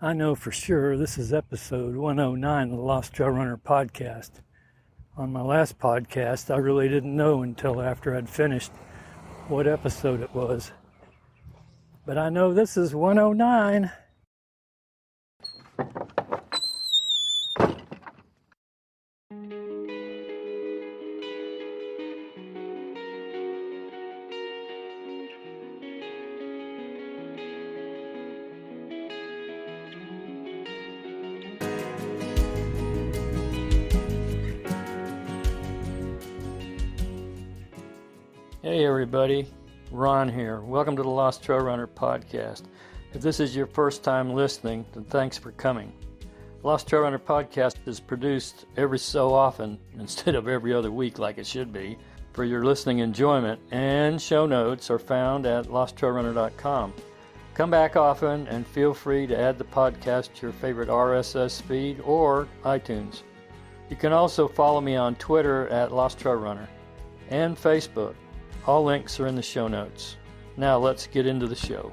I know for sure this is episode 109 of the LostTrailRunner Podcast. On my last podcast, I really didn't know until after I'd finished what episode it was. But I know this is 109. Hey everybody, Ron here. Welcome to the LostTrailRunner Podcast. If this is your first time listening, then thanks for coming. LostTrailRunner Podcast is produced every so often instead of every other week like it should be for your listening enjoyment, and show notes are found at LostTrailRunner.com. Come back often and feel free to add the podcast to your favorite RSS feed or iTunes. You can also follow me on Twitter at LostTrailRunner and Facebook. All links are in the show notes. Now let's get into the show.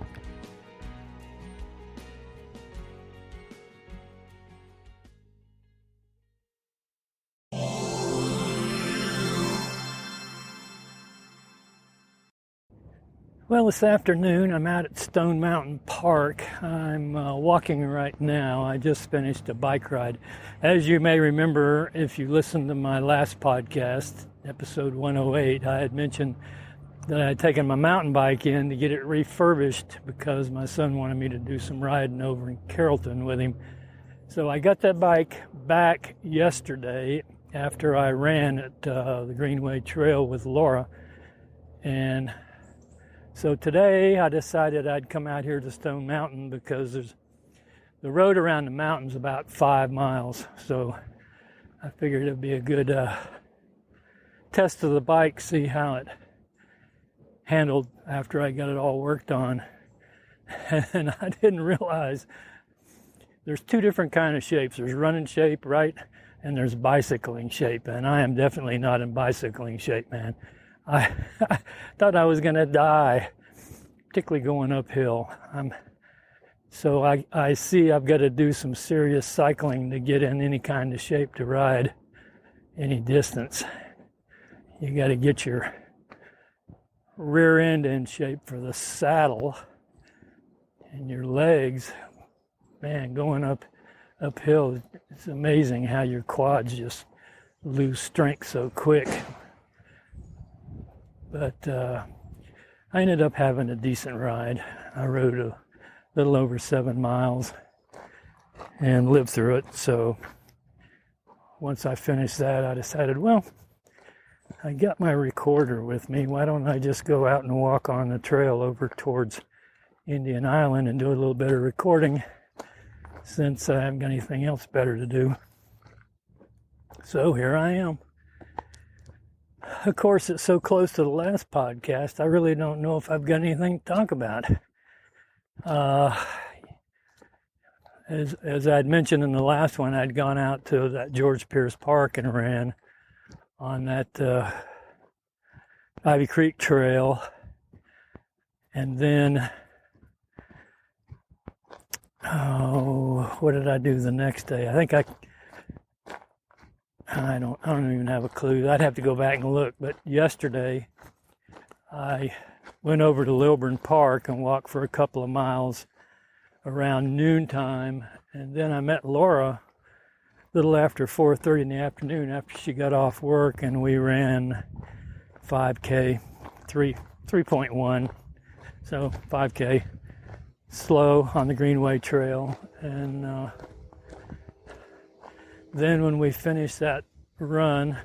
Well, this afternoon I'm out at Stone Mountain Park. I'm walking right now. I just finished a bike ride. As you may remember, if you listened to my last podcast, episode 108, I had mentioned that I had taken my mountain bike in to get it refurbished because my son wanted me to do some riding over in Carrollton with him. So I got that bike back yesterday after I ran at the Greenway Trail with Laura. And so today I decided I'd come out here to Stone Mountain because the road around the mountain's about 5 miles. So I figured it'd be a good test of the bike, see how it handled after I got it all worked on. And I didn't realize there's two different kind of shapes. There's running shape, right? And there's bicycling shape. And I am definitely not in bicycling shape, man. I thought I was going to die, particularly going uphill. So I see I've got to do some serious cycling to get in any kind of shape to ride any distance. You got to get your rear end in shape for the saddle, and your legs, man, going uphill, it's amazing how your quads just lose strength so quick. But I ended up having a decent ride. I rode a little over 7 miles and lived through it. So once I finished that, I decided, well, I got my recorder with me. Why don't I just go out and walk on the trail over towards Indian Island and do a little bit of recording since I haven't got anything else better to do. So here I am. Of course, it's so close to the last podcast, I really don't know if I've got anything to talk about. As I'd mentioned in the last one, I'd gone out to that George Pierce Park and ran on that Ivy Creek Trail. And then, what did I do the next day? I think I don't even have a clue. I'd have to go back and look. But yesterday, I went over to Lilburn Park and walked for a couple of miles around noontime. And then I met Laura a little after 4:30 in the afternoon after she got off work, and we ran 5K, 3.1. So 5K, slow on the Greenway Trail. And then when we finished that run,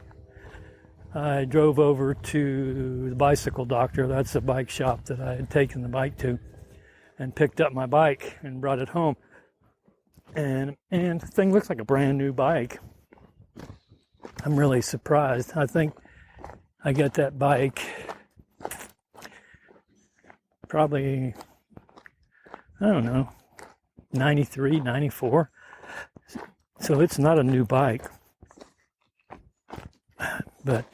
I drove over to the Bicycle Doctor. That's the bike shop that I had taken the bike to, and picked up my bike and brought it home. And the thing looks like a brand new bike. I'm really surprised. I think I got that bike probably, I don't know, 93, 94. So it's not a new bike. But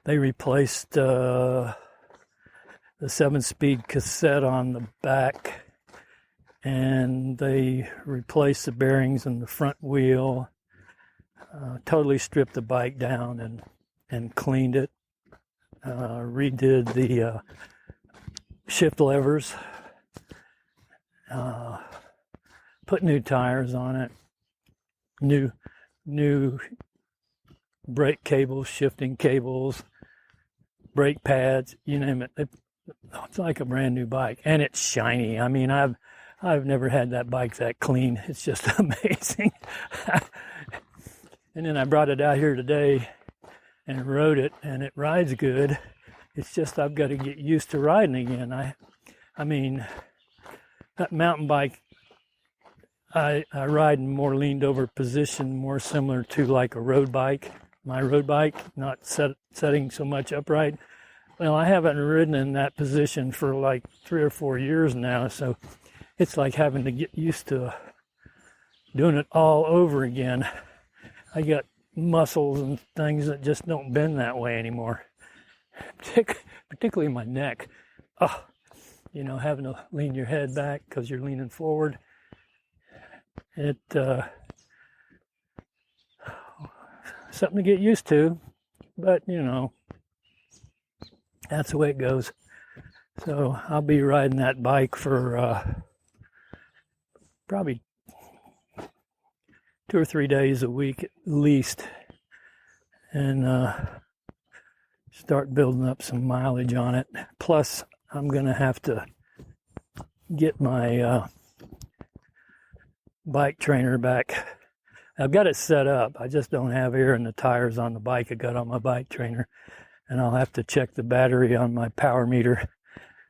they replaced the 7-speed cassette on the back and they replaced the bearings in the front wheel, totally stripped the bike down and cleaned it, redid the shift levers, put new tires on it, new brake cables, shifting cables, brake pads, you name it. It's like a brand new bike, and it's shiny. I mean, I've never had that bike that clean. It's just amazing. And then I brought it out here today and rode it, and it rides good. It's just I've got to get used to riding again. I mean, that mountain bike, I ride in more leaned over position, more similar to like a road bike. My road bike, not setting so much upright. Well, I haven't ridden in that position for like 3 or 4 years now, so it's like having to get used to doing it all over again. I got muscles and things that just don't bend that way anymore, particularly my neck. Oh, you know, having to lean your head back because you're leaning forward. It something to get used to, but you know, that's the way it goes. So I'll be riding that bike for probably 2 or 3 days a week at least, and start building up some mileage on it. Plus, I'm going to have to get my bike trainer back. I've got it set up. I just don't have air in the tires on the bike I got on my bike trainer. And I'll have to check the battery on my power meter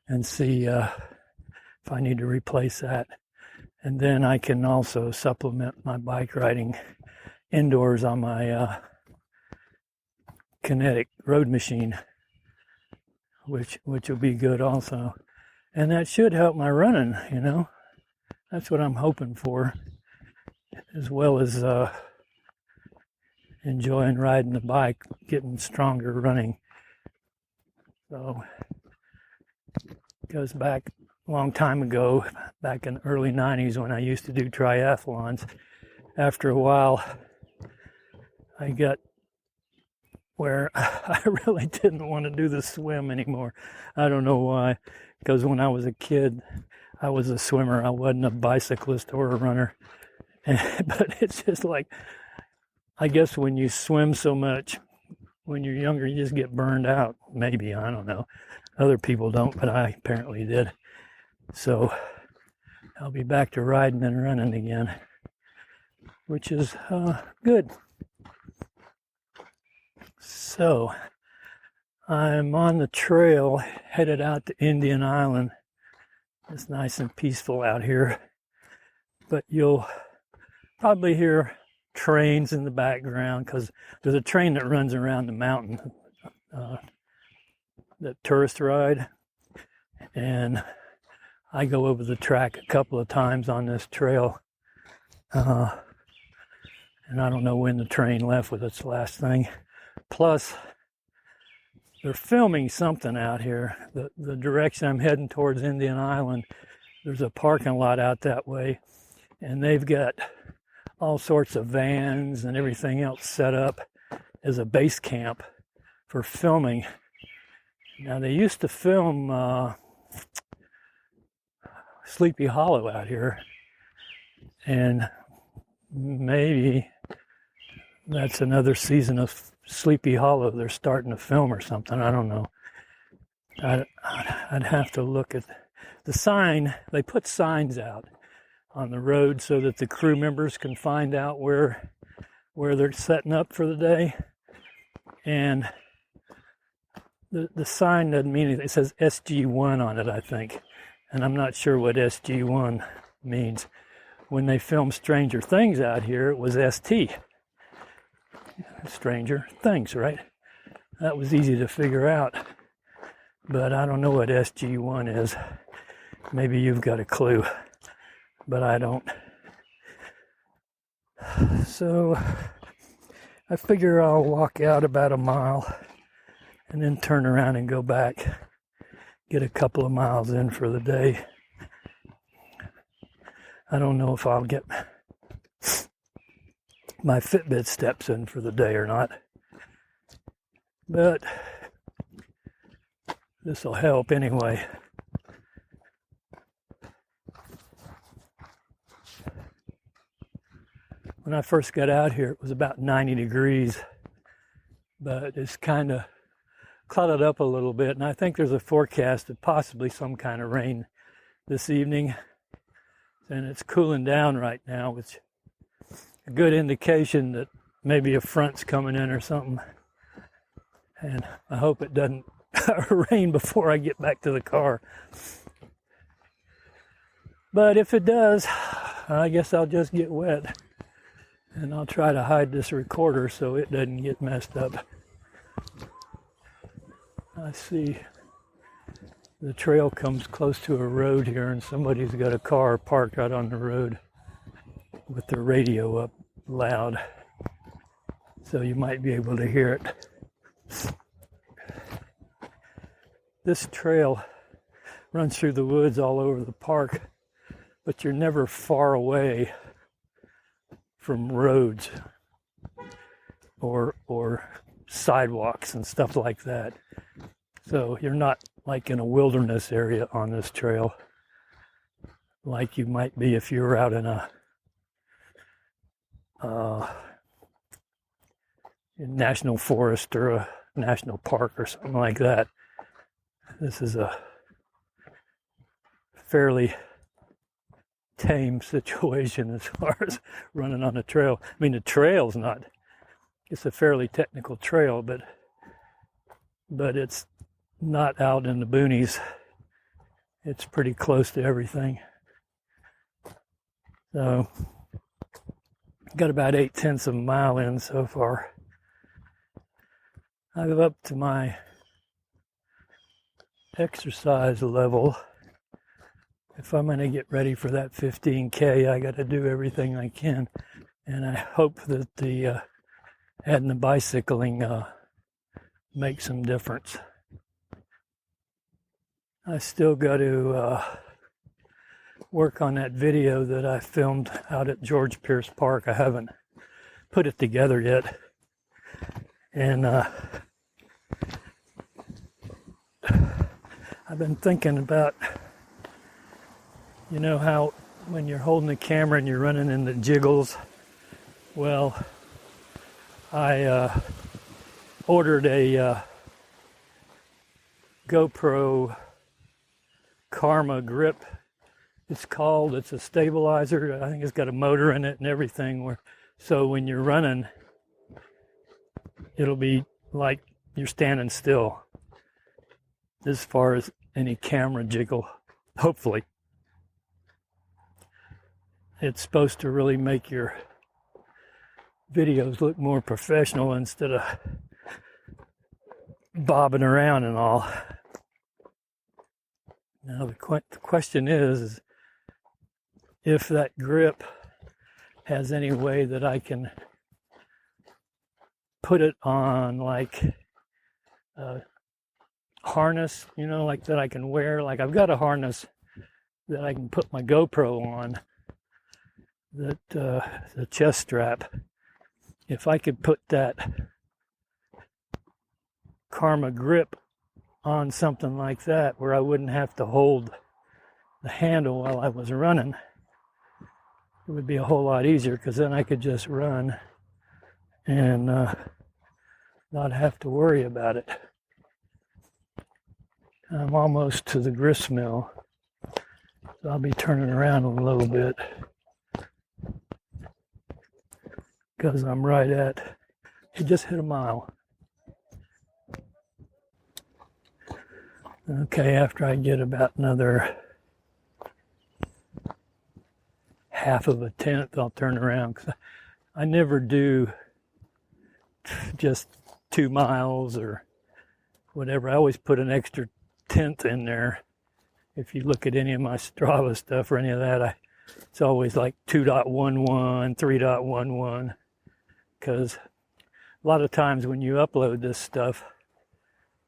and see if I need to replace that. And then I can also supplement my bike riding indoors on my kinetic road machine, which will be good also. And that should help my running, you know. That's what I'm hoping for, as well as enjoying riding the bike, getting stronger running. So it goes back a long time ago, back in the early 90s when I used to do triathlons. After a while, I got where I really didn't want to do the swim anymore. I don't know why, because when I was a kid, I was a swimmer. I wasn't a bicyclist or a runner. But it's just like, I guess when you swim so much, when you're younger, you just get burned out. Maybe, I don't know. Other people don't, but I apparently did. So I'll be back to riding and running again, which is good. So I'm on the trail headed out to Indian Island. It's nice and peaceful out here, but you'll probably hear trains in the background because there's a train that runs around the mountain, the tourist ride, and I go over the track a couple of times on this trail, and I don't know when the train left with its last thing. Plus, they're filming something out here. The direction I'm heading towards Indian Island, there's a parking lot out that way, and they've got all sorts of vans and everything else set up as a base camp for filming. Now, they used to film Sleepy Hollow out here, and maybe that's another season of Sleepy Hollow they're starting to film or something. I don't know. I'd have to look at the sign. They put signs out on the road so that the crew members can find out where they're setting up for the day. And the sign doesn't mean anything. It says SG1 on it, I think. And I'm not sure what SG1 means. When they filmed Stranger Things out here, it was ST. Stranger Things, right? That was easy to figure out. But I don't know what SG1 is. Maybe you've got a clue, but I don't. So I figure I'll walk out about a mile and then turn around and go back, get a couple of miles in for the day. I don't know if I'll get my Fitbit steps in for the day or not, but this will help anyway. When I first got out here, it was about 90 degrees, but it's kind of clouded up a little bit, and I think there's a forecast of possibly some kind of rain this evening, and it's cooling down right now, which is a good indication that maybe a front's coming in or something, and I hope it doesn't rain before I get back to the car. But if it does, I guess I'll just get wet. And I'll try to hide this recorder so it doesn't get messed up. I see the trail comes close to a road here, and somebody's got a car parked out on the road with their radio up loud. So you might be able to hear it. This trail runs through the woods all over the park, but you're never far away from roads or sidewalks and stuff like that. So you're not like in a wilderness area on this trail like you might be if you were out in a national forest or a national park or something like that. This is a fairly tame situation as far as running on a trail. I mean, the trail's not, it's a fairly technical trail, but it's not out in the boonies. It's pretty close to everything. So, got about 8/10 of a mile in so far. I'm up to my exercise level. If I'm going to get ready for that 15K, I got to do everything I can. And I hope that the adding the bicycling makes some difference. I still got to work on that video that I filmed out at George Pierce Park. I haven't put it together yet. And I've been thinking about, you know how when you're holding the camera and you're running in the jiggles? Well, I ordered a GoPro Karma grip. It's a stabilizer. I think it's got a motor in it and everything. So when you're running, it'll be like you're standing still as far as any camera jiggle, hopefully. It's supposed to really make your videos look more professional instead of bobbing around and all. Now the question is if that grip has any way that I can put it on like a harness, like that I can wear. Like I've got a harness that I can put my GoPro on, that the chest strap. If I could put that Karma grip on something like that where I wouldn't have to hold the handle while I was running, it would be a whole lot easier, because then I could just run and not have to worry about it. I'm almost to the grist mill, so I'll be turning around a little bit, because I'm right at, it just hit a mile. Okay, after I get about another half of a tenth, I'll turn around, because I never do just 2 miles or whatever. I always put an extra tenth in there. If you look at any of my Strava stuff or any of that, it's always like 2.11, 3.11, because a lot of times when you upload this stuff,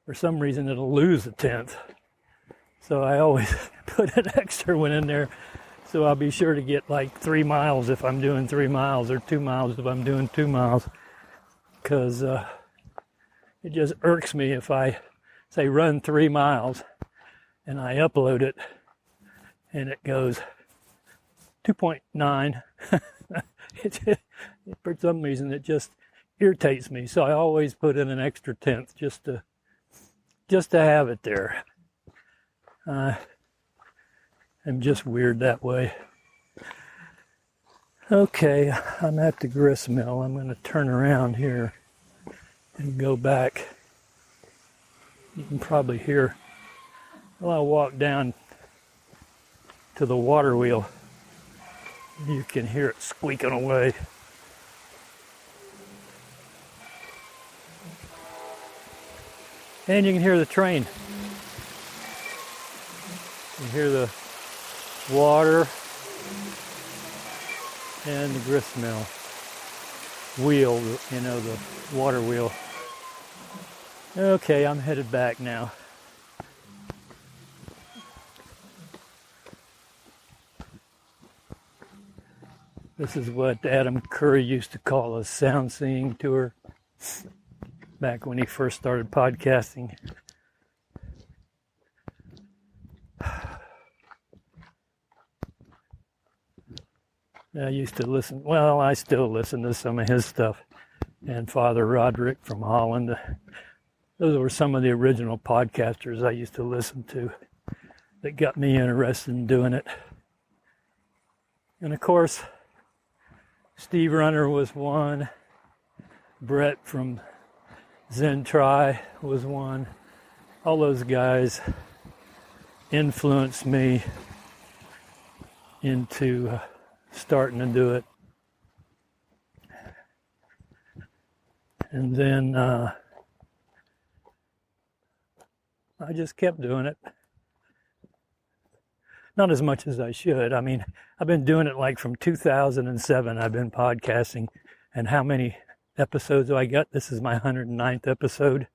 for some reason it'll lose a tenth. So I always put an extra one in there So I'll be sure to get like 3 miles if I'm doing 3 miles, or 2 miles if I'm doing 2 miles. Because it just irks me if I say run 3 miles and I upload it and it goes 2.9. For some reason it just irritates me. So I always put in an extra tenth just to have it there. I'm just weird that way. Okay, I'm at the grist mill. I'm going to turn around here and go back. You can probably hear, well, I'll walk down to the water wheel. You can hear it squeaking away. And you can hear the train. You can hear the water and the grist mill wheel, you know, the water wheel. Okay, I'm headed back now. This is what Adam Curry used to call a sound seeing tour back when he first started podcasting. I used to listen, well, I still listen to some of his stuff. And Father Roderick from Holland. Those were some of the original podcasters I used to listen to that got me interested in doing it. And of course, Steve Runner was one. Brett from Zen Try was one. All those guys influenced me into starting to do it. And then I just kept doing it. Not as much as I should. I mean, I've been doing it like from 2007. I've been podcasting. And how many episodes do I got? This is my 109th episode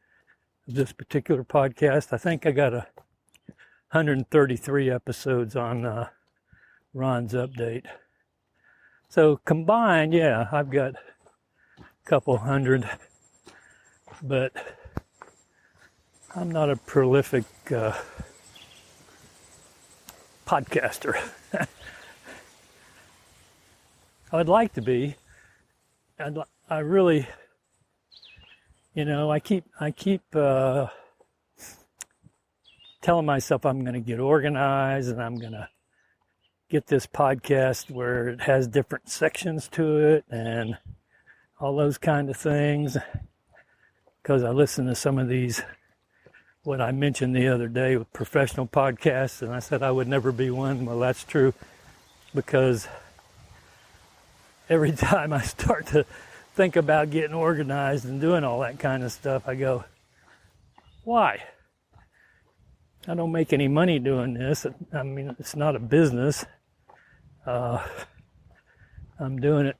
of this particular podcast. I think I got 133 episodes on Ron's update. So combined, yeah, I've got a couple hundred. But I'm not a prolific podcaster. I'd like to be. I really, you know, I keep telling myself I'm going to get organized and I'm going to get this podcast where it has different sections to it and all those kind of things. Because I listen to some of these, what I mentioned the other day with professional podcasts, and I said I would never be one. Well, that's true, because every time I start to think about getting organized and doing all that kind of stuff, I go, why? I don't make any money doing this. I mean, it's not a business. I'm doing it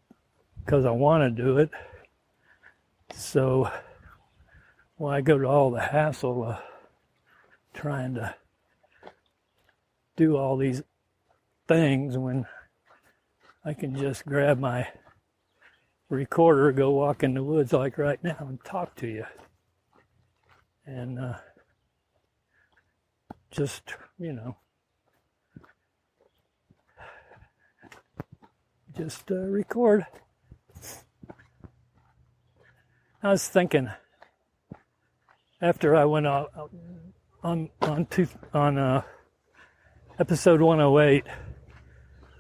because I want to do it. So why go to all the hassle of trying to do all these things when I can just grab my recorder, go walk in the woods like right now and talk to you. And just, you know, just record. I was thinking, after I went on episode 108,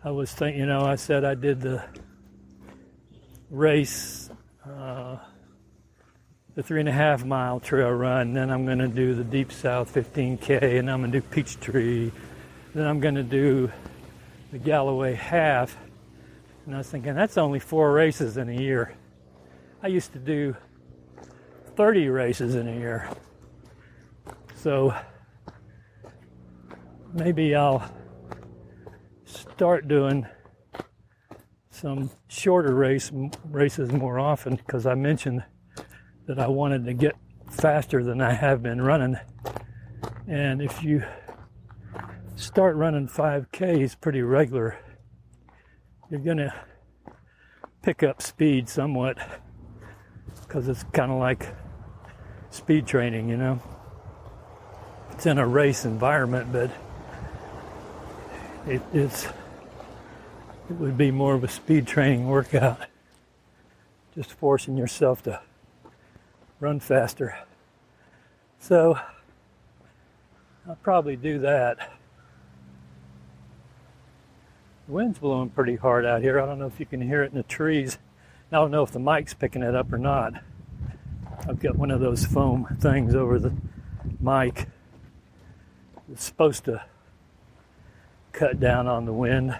I was thinking, you know, I said I did the race, the 3.5 mile trail run, then I'm going to do the Deep South 15K, and I'm going to do Peachtree, then I'm going to do the Galloway half. And I was thinking, that's only 4 races in a year. I used to do 30 races in a year. So maybe I'll start doing some shorter races more often, because I mentioned that I wanted to get faster than I have been running. And if you start running 5Ks pretty regular, you're going to pick up speed somewhat because it's kind of like speed training, It's in a race environment, but it would be more of a speed training workout. Just forcing yourself to run faster. So I'll probably do that. The wind's blowing pretty hard out here. I don't know if you can hear it in the trees. I don't know if the mic's picking it up or not. I've got one of those foam things over the mic. It's supposed to cut down on the wind.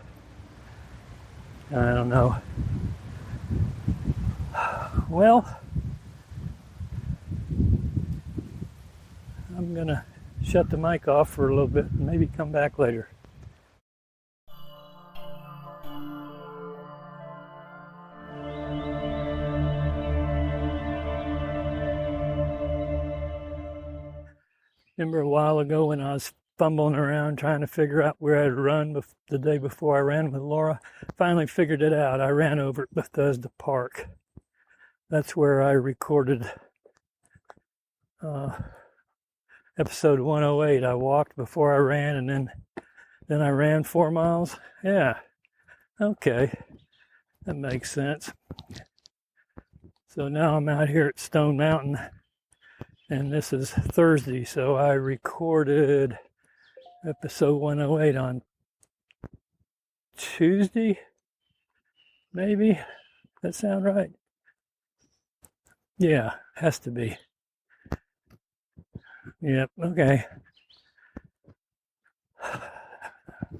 I don't know. Well, I'm going to shut the mic off for a little bit and maybe come back later. Remember a while ago when I was fumbling around trying to figure out where I'd run the day before I ran with Laura? Finally figured it out. I ran over at Bethesda Park. That's where I recorded episode 108. I walked before I ran, and then I ran 4 miles. Yeah, okay, that makes sense. So now I'm out here at Stone Mountain, and this is Thursday, so I recorded episode 108 on Tuesday, maybe? That sound right? Yeah, has to be. Yep, okay.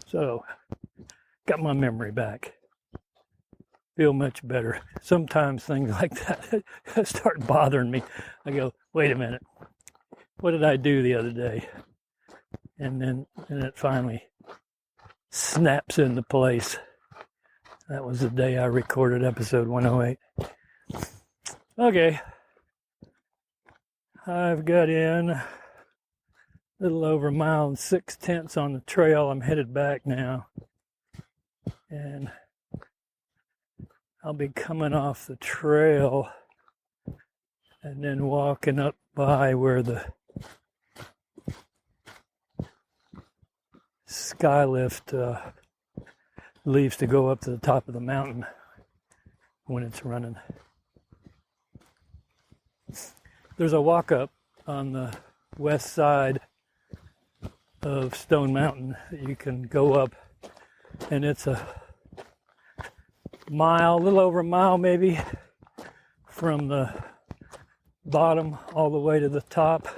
So, got my memory back. Feel much better. Sometimes things like that start bothering me. I go, wait a minute. What did I do the other day? And it finally snaps into place. That was the day I recorded episode 108. Okay. I've got in a little over 1.6 miles on the trail. I'm headed back now. And I'll be coming off the trail and then walking up by where the skylift leaves to go up to the top of the mountain when it's running. There's a walk up on the west side of Stone Mountain that you can go up, and it's a little over a mile maybe, from the bottom all the way to the top.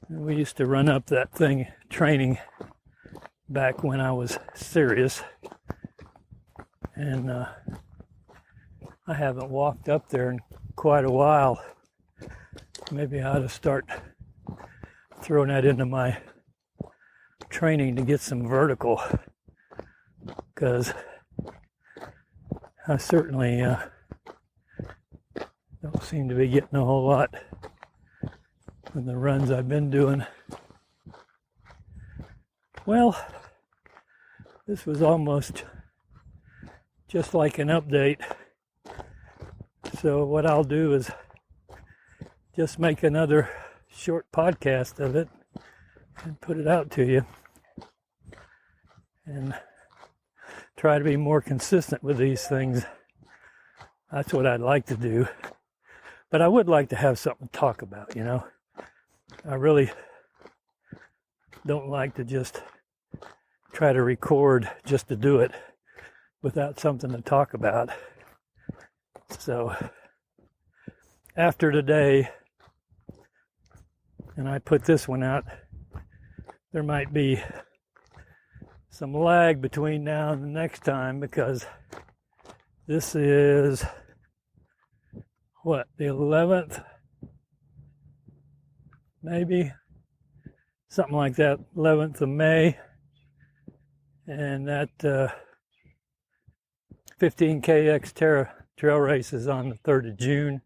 And we used to run up that thing training back when I was serious, and I haven't walked up there in quite a while. Maybe I ought to start throwing that into my training to get some vertical, because I certainly don't seem to be getting a whole lot in the runs I've been doing. Well, this was almost just like an update. So what I'll do is just make another short podcast of it and put it out to you, and try to be more consistent with these things. That's what I'd like to do. But I would like to have something to talk about, I really don't like to just try to record just to do it without something to talk about. So after today, and I put this one out, there might be some lag between now and the next time, because this is the 11th, maybe something like that, 11th of May, and that 15K Xterra trail race is on the 3rd of June.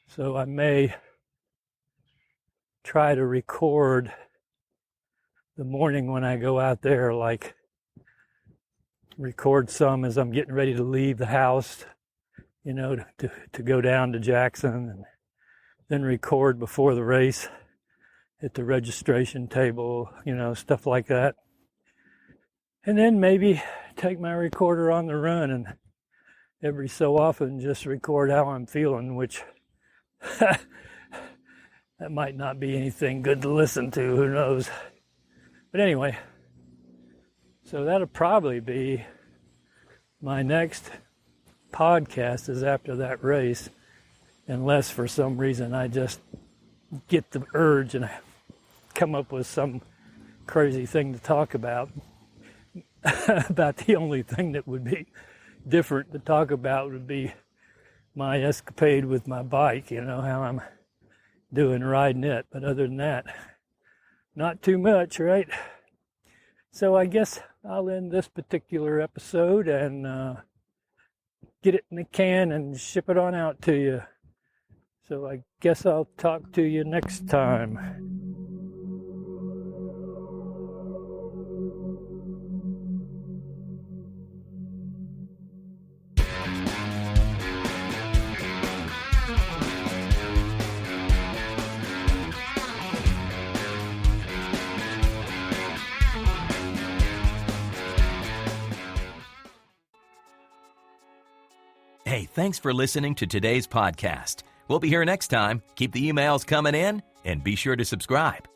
So I may try to record the morning when I go out there, like record some as I'm getting ready to leave the house, to go down to Jackson, and then record before the race at the registration table, stuff like that. And then maybe take my recorder on the run and every so often just record how I'm feeling, which that might not be anything good to listen to, who knows. But anyway, so that'll probably be my next podcast is after that race, unless for some reason I just get the urge and I come up with some crazy thing to talk about. About the only thing that would be different to talk about would be my escapade with my bike, how I'm doing riding it. But other than that, not too much, right? So I guess I'll end this particular episode and get it in the can and ship it on out to you. So I guess I'll talk to you next time. Hey, thanks for listening to today's podcast. We'll be here next time. Keep the emails coming in and be sure to subscribe.